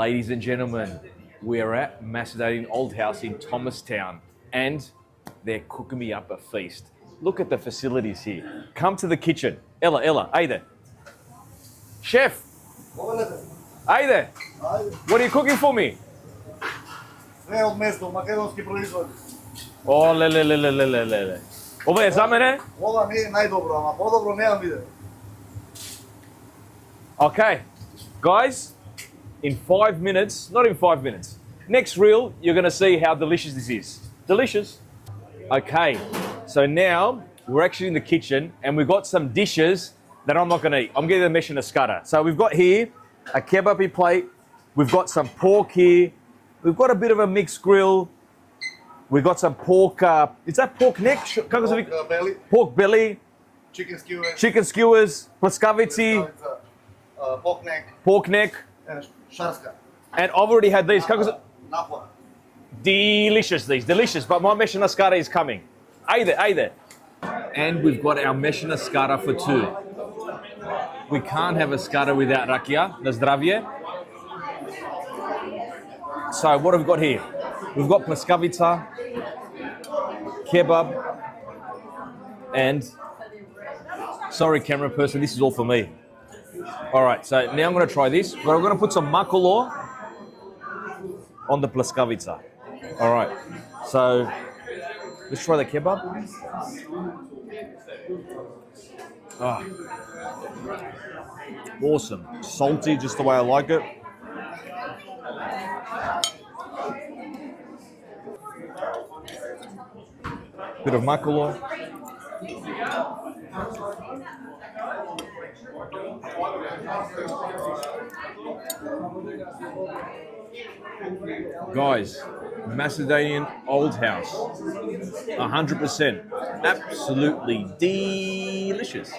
Ladies and gentlemen, we are at Macedonian Old House in Thomastown, and they're cooking me up a feast. Look at the facilities here. Come to the kitchen. Ella, hey there. Chef, hey there. What are you cooking for me? Sve od mesta, makedonski proizvod. O, le. Ovo je za mene? Ova nije najdobro, ama podobro nemam ide. Okay, guys, in 5 minutes, not in 5 minutes, next reel, you're going to see how delicious this is. Delicious. Okay, so now we're actually in the kitchen and we've got some dishes that I'm not going to eat. I'm getting the mesh and a scudder. So we've got here a kebabi plate. We've got some pork here. We've got a bit of a mixed grill. We've got some pork, is that pork neck? Pork belly, Pork belly, chicken skewers, pljeskavici, pork neck, and šarska. And I've already had these. Napor. Delicious, these, delicious. But my mesh and scudder is coming. Hey there. And we've got our mesh and scudder for two. We can't have a scudder without rakia, na zdravje. So what have we got here? We've got pljeskavica, kebab, and sorry camera person, this is all for me. All right, so now I'm going to try this, but I'm going to put some makolo on the pljeskavica. All right, so let's try the kebab. Ah, awesome, salty, just the way I like it. Bit of makolo. Guys, Macedonian Old House, 100%, absolutely delicious.